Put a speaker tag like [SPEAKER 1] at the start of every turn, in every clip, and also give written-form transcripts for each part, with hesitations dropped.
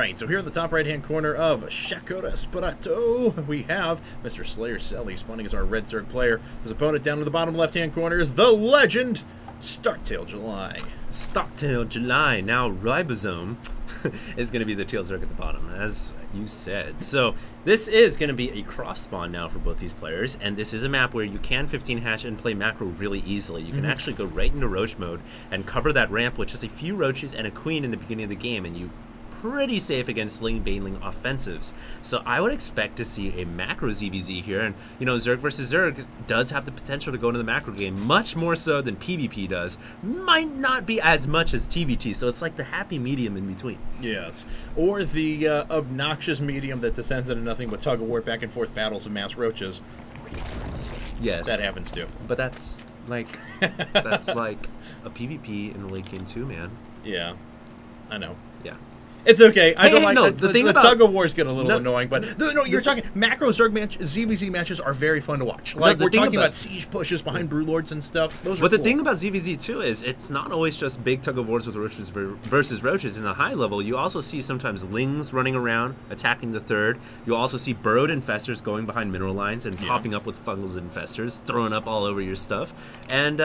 [SPEAKER 1] right, so here in the top right-hand corner of Shakota Sparato, we have Mr. Slayer Cella spawning as our red Zerg player. His opponent down in the bottom left-hand corner is the legend, Starktail July.
[SPEAKER 2] Starktail July, now Ribosome, is going to be the Tail Zerg at the bottom, as you said. So this is going to be a cross spawn now for both these players, and this is a map where you can 15 hatch and play macro really easily. You can actually go right into roach mode and cover that ramp with just a few roaches and a queen in the beginning of the game, and you pretty safe against Ling Baneling offensives. So I would expect to see a macro ZVZ here, and you know, Zerg versus Zerg does have the potential to go into the macro game much more so than PvP does. Might not be as much as TVT, so it's like the happy medium in between.
[SPEAKER 1] Yes, or the obnoxious medium that descends into nothing but tug-of-war back and forth battles of mass roaches.
[SPEAKER 2] Yes,
[SPEAKER 1] that happens too.
[SPEAKER 2] But that's like that's like a PvP in the late game too, man.
[SPEAKER 1] Yeah, I know.
[SPEAKER 2] Yeah.
[SPEAKER 1] It's okay. I don't like
[SPEAKER 2] no,
[SPEAKER 1] the tug of wars get a little annoying, but no, you're talking macro Zerg ZVZ matches are very fun to watch. Like we're talking about siege pushes behind Broodlords and stuff. Those are
[SPEAKER 2] But
[SPEAKER 1] cool.
[SPEAKER 2] the thing about ZVZ too is it's not always just big tug of wars with roaches versus roaches. In the high level, you also see sometimes lings running around attacking the third. You'll also see burrowed infestors going behind mineral lines and popping up with fungal infestors, throwing up all over your stuff. And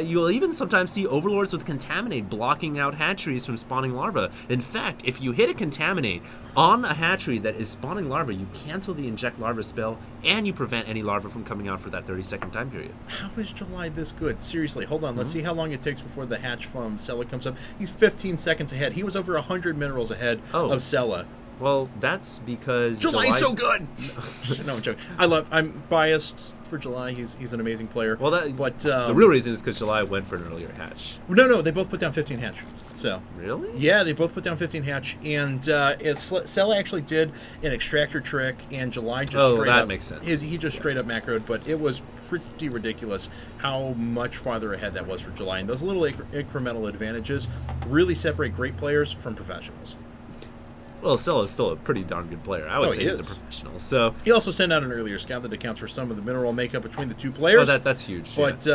[SPEAKER 2] you'll even sometimes see overlords with contaminate blocking out hatcheries from spawning larvae. In fact, if you hit a contaminate on a hatchery that is spawning larvae, you cancel the inject larva spell and you prevent any larvae from coming out for that 30-second time period.
[SPEAKER 1] How is July this good? Seriously, hold on. Let's see how long it takes before the hatch from Cella comes up. He's 15 seconds ahead. He was over 100 minerals ahead of Cella.
[SPEAKER 2] Well, that's because
[SPEAKER 1] July's so good. No, I'm joking. I'm biased for July. He's an amazing player.
[SPEAKER 2] Well, the real reason is because July went for an earlier hatch.
[SPEAKER 1] No, they both put down 15 hatch. So
[SPEAKER 2] really,
[SPEAKER 1] yeah, they both put down 15 hatch, and Cella actually did an extractor trick, and July just straight up
[SPEAKER 2] makes sense.
[SPEAKER 1] He just straight up macroed, but it was pretty ridiculous how much farther ahead that was for July, and those little incremental advantages really separate great players from professionals.
[SPEAKER 2] Well, Cella is still a pretty darn good player. I would say he's a professional. So
[SPEAKER 1] he also sent out an earlier scout that accounts for some of the mineral makeup between the two players.
[SPEAKER 2] Oh, that's huge.
[SPEAKER 1] But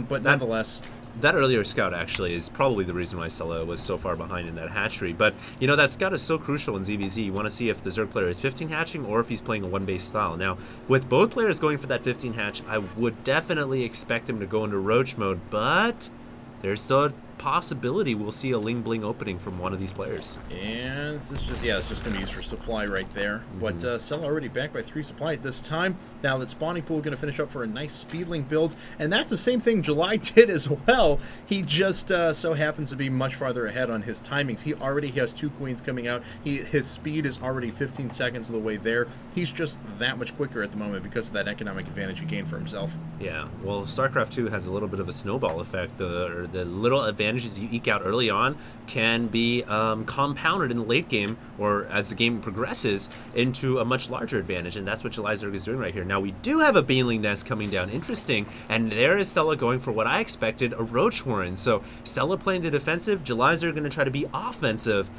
[SPEAKER 1] but nonetheless,
[SPEAKER 2] that earlier scout actually is probably the reason why Cella was so far behind in that hatchery. But you know, that scout is so crucial in ZVZ. You want to see if the Zerg player is 15 hatching or if he's playing a one-base style. Now, with both players going for that 15 hatch, I would definitely expect him to go into roach mode, but there's still a possibility we'll see a Ling Bling opening from one of these players.
[SPEAKER 1] And this is just, it's just going to be used for supply right there. But Cella already backed by 3 supply at this time. Now that spawning pool going to finish up for a nice speedling build, and that's the same thing July did as well. He just so happens to be much farther ahead on his timings. He already has 2 queens coming out. His speed is already 15 seconds of the way there. He's just that much quicker at the moment because of that economic advantage he gained for himself.
[SPEAKER 2] Yeah, well, StarCraft 2 has a little bit of a snowball effect. The little advantages you eke out early on can be compounded in the late game, or as the game progresses, into a much larger advantage, and that's what July Zerg is doing right here. Now, we do have a Baneling nest coming down, interesting, and there is Cella going for what I expected, a Roach Warren. So Cella playing the defensive, July Zerg going to try to be offensive.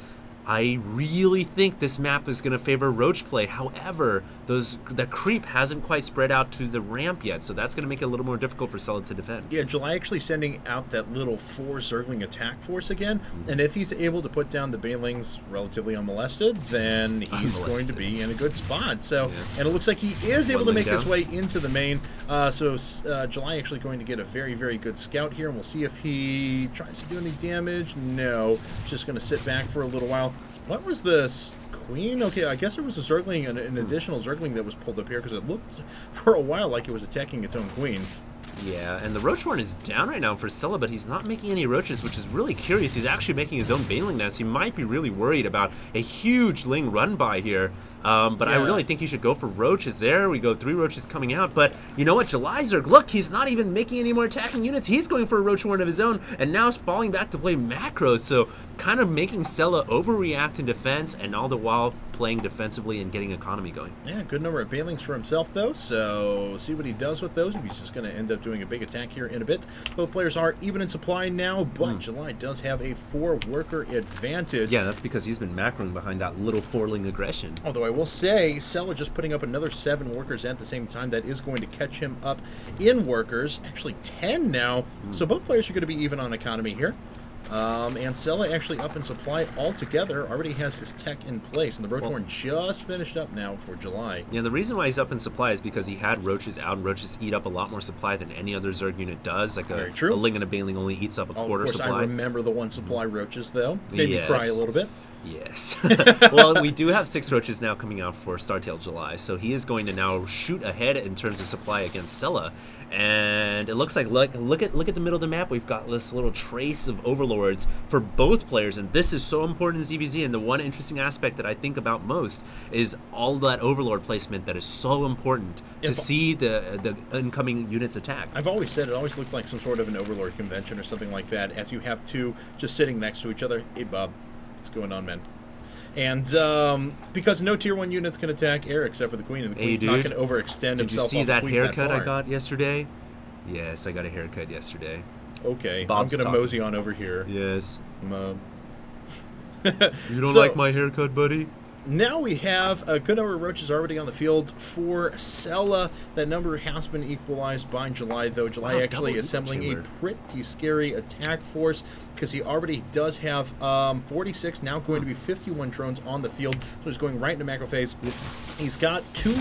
[SPEAKER 2] I really think this map is going to favor roach play. However, the creep hasn't quite spread out to the ramp yet, so that's going to make it a little more difficult for Cella to defend.
[SPEAKER 1] Yeah, July actually sending out that little 4 Zergling attack force again, and if he's able to put down the Banelings relatively unmolested, then he's going to be in a good spot. So, and it looks like he is able to make his way into the main. So July actually going to get a very, very good scout here, and we'll see if he tries to do any damage. No, just going to sit back for a little while. What was this queen? Okay, I guess there was a Zergling, an additional Zergling that was pulled up here because it looked for a while like it was attacking its own queen.
[SPEAKER 2] Yeah, and the Roach Warren is down right now for Cella, but he's not making any roaches, which is really curious. He's actually making his own Baneling nest. He might be really worried about a huge Ling run by here. But I really think he should go for roaches there. We go 3 roaches coming out, but you know what, July Zerg, look, he's not even making any more attacking units. He's going for a Roach Warren of his own, and now is falling back to play macros, so kind of making Cella overreact in defense, and all the while playing defensively and getting economy going.
[SPEAKER 1] Yeah, good number of Banelings for himself, though, so see what he does with those. If he's just going to end up doing a big attack here in a bit. Both players are even in supply now, but July does have a 4-worker advantage.
[SPEAKER 2] Yeah, that's because he's been macroing behind that little 4-ling aggression.
[SPEAKER 1] Although I will say, Cella just putting up another 7 workers at the same time. That is going to catch him up in workers. Actually 10 now. So both players are going to be even on economy here. And Cella actually up in supply altogether, already has his tech in place, and the Roachhorn just finished up now for July.
[SPEAKER 2] Yeah, the reason why he's up in supply is because he had roaches out, and roaches eat up a lot more supply than any other Zerg unit does. Like a Ling and a Baneling only eats up a quarter supply.
[SPEAKER 1] Of course, I remember the 1 supply roaches, though. Made me cry a little bit.
[SPEAKER 2] Yes. Well, we do have 6 roaches now coming out for Startail July, so he is going to now shoot ahead in terms of supply against Cella. And it looks like, look at the middle of the map. We've got this little trace of overlords for both players, and this is so important in ZVZ. And the one interesting aspect that I think about most is all that overlord placement that is so important to see the incoming units attack.
[SPEAKER 1] I've always said it always looked like some sort of an overlord convention or something like that, as you have 2 just sitting next to each other. Hey, Bob, what's going on, man? And because no tier 1 units can attack air except for the queen, and the queen's not going to overextend himself.
[SPEAKER 2] Did you see that haircut I got yesterday? Yes, I got a haircut yesterday.
[SPEAKER 1] Okay, I'm going to mosey on over here.
[SPEAKER 2] Yes. You don't like my haircut, buddy?
[SPEAKER 1] Now we have a good number of roaches already on the field for Cella. That number has been equalized by July, though. July actually assembling a pretty scary attack force, because he already does have 46, now going to be 51 drones on the field. So he's going right into macro phase. He's got 2.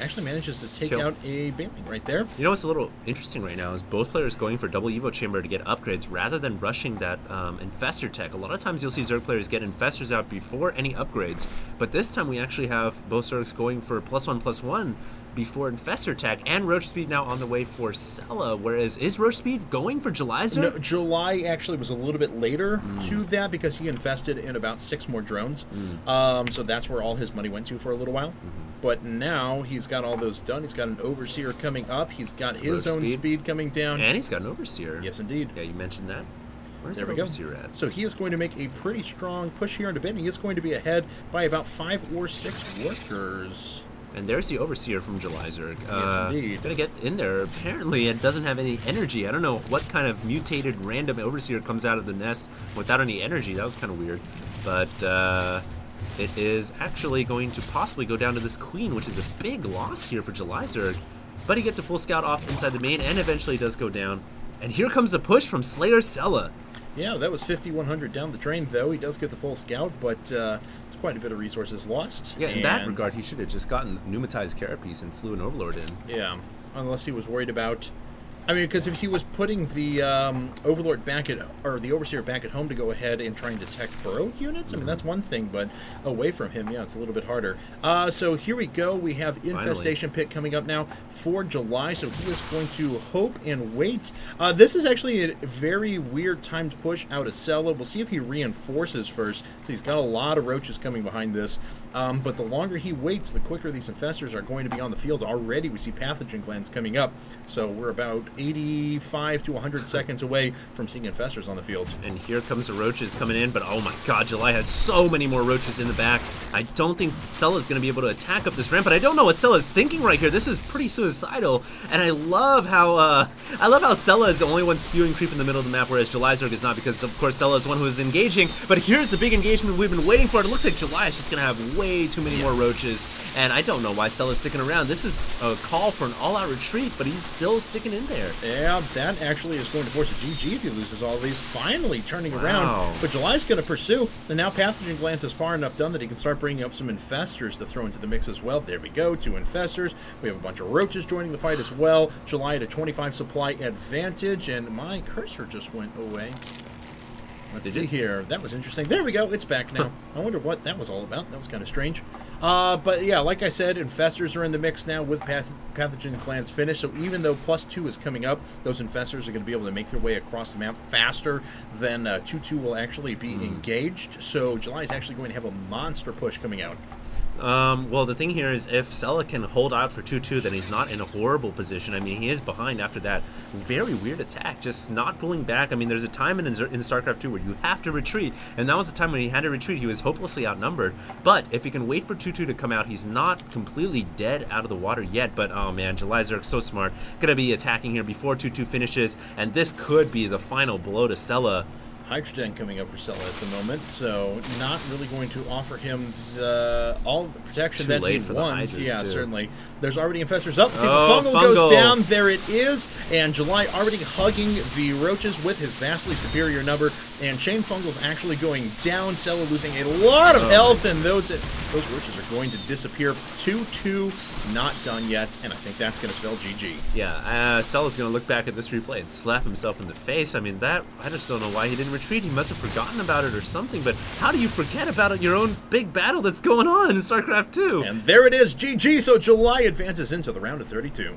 [SPEAKER 1] Actually manages to take out a Baneling right there.
[SPEAKER 2] You know what's a little interesting right now is both players going for double Evo Chamber to get upgrades rather than rushing that Infestor tech. A lot of times you'll see Zerg players get Infestors out before any upgrades, but this time we actually have both Zergs going for +1/+1 before Infestor tech, and Roach Speed now on the way for Cella, whereas is Roach Speed going for July Zerg?
[SPEAKER 1] No, July actually was a little bit later to that, because he invested in about 6 more drones. So that's where all his money went to for a little while. But now he's got all those done. He's got an Overseer coming up. He's got his own speed coming down.
[SPEAKER 2] And he's got an Overseer.
[SPEAKER 1] Yes, indeed.
[SPEAKER 2] Yeah, you mentioned that. Where's
[SPEAKER 1] there
[SPEAKER 2] the
[SPEAKER 1] we
[SPEAKER 2] Overseer
[SPEAKER 1] go.
[SPEAKER 2] at?
[SPEAKER 1] So he is going to make a pretty strong push here into bid. He is going to be ahead by about 5 or 6 workers.
[SPEAKER 2] And there's the Overseer from July Zerg.
[SPEAKER 1] Yes, indeed.
[SPEAKER 2] Gonna get in there. Apparently, it doesn't have any energy. I don't know what kind of mutated random Overseer comes out of the nest without any energy. That was kind of weird. But it is actually going to possibly go down to this Queen, which is a big loss here for July Zerg. But he gets a full scout off inside the main, and eventually does go down. And here comes the push from Slayer Cella.
[SPEAKER 1] Yeah, that was 5,100 down the drain, though. He does get the full scout, but it's quite a bit of resources lost.
[SPEAKER 2] Yeah, in that regard, he should have just gotten pneumatized Carapace and flew an Overlord in.
[SPEAKER 1] Yeah, unless he was worried about... I mean, because if he was putting the Overlord back at, or the Overseer back at home to go ahead and try and detect burrowed units, I mean, that's one thing, but away from him, yeah, it's a little bit harder. So here we go. We have Infestation Pit coming up now for July, so he is going to hope and wait. This is actually a very weird timed push out of Cella. We'll see if he reinforces first. So he's got a lot of roaches coming behind this. But the longer he waits, the quicker these infestors are going to be on the field. Already we see pathogen glands coming up, so we're about 85 to 100 seconds away from seeing infestors on the field.
[SPEAKER 2] And here comes the roaches coming in, but oh my god, July has so many more roaches in the back. I don't think Cella's going to be able to attack up this ramp, but I don't know what Cella's thinking right here. This is pretty suicidal, and I love how Cella is the only one spewing creep in the middle of the map, whereas July Zerg is not, because of course Cella is the one who is engaging. But here's the big engagement we've been waiting for. It looks like July is just going to have way too many more roaches, and I don't know why Cella's sticking around. This is a call for an all-out retreat, but he's still sticking in there.
[SPEAKER 1] Yeah, that actually is going to force a GG if he loses all of these. Finally turning around, but July's going to pursue, and now Pathogen Glance is far enough done that he can start bringing up some infestors to throw into the mix as well. There we go, 2 infestors. We have a bunch of roaches joining the fight as well. July at a 25 supply advantage, and my cursor just went away. Let's see here. That was interesting. There we go. It's back now. I wonder what that was all about. That was kind of strange. But yeah, like I said, infestors are in the mix now with pathogen clans finished. So even though +2 is coming up, those infestors are going to be able to make their way across the map faster than 2-2 will actually be engaged. So July is actually going to have a monster push coming out.
[SPEAKER 2] Well, the thing here is if Cella can hold out for 2-2, then he's not in a horrible position. I mean, he is behind after that very weird attack, just not pulling back. I mean, there's a time in StarCraft 2 where you have to retreat, and that was the time when he had to retreat. He was hopelessly outnumbered, but if he can wait for 2-2 to come out, he's not completely dead out of the water yet. But oh man, July Zerg's so smart, gonna be attacking here before 2-2 finishes, and this could be the final blow to Cella.
[SPEAKER 1] Hydrogen coming up for Cella at the moment, so not really going to offer him all the protection that he wants. Yeah,
[SPEAKER 2] too.
[SPEAKER 1] Certainly. There's already Infestors up. See if
[SPEAKER 2] Oh,
[SPEAKER 1] the Fungal goes down. There it is. And July already hugging the Roaches with his vastly superior number. And Chain Fungal's actually going down. Cella losing a lot of health, and those Roaches are going to disappear. 2-2, not done yet, and I think that's going to spell GG.
[SPEAKER 2] Yeah, Cella's going to look back at this replay and slap himself in the face. I mean, I just don't know why he didn't retreat. He must have forgotten about it or something, but how do you forget about your own big battle that's going on in StarCraft 2?
[SPEAKER 1] And there it is, GG, so July advances into the round of 32.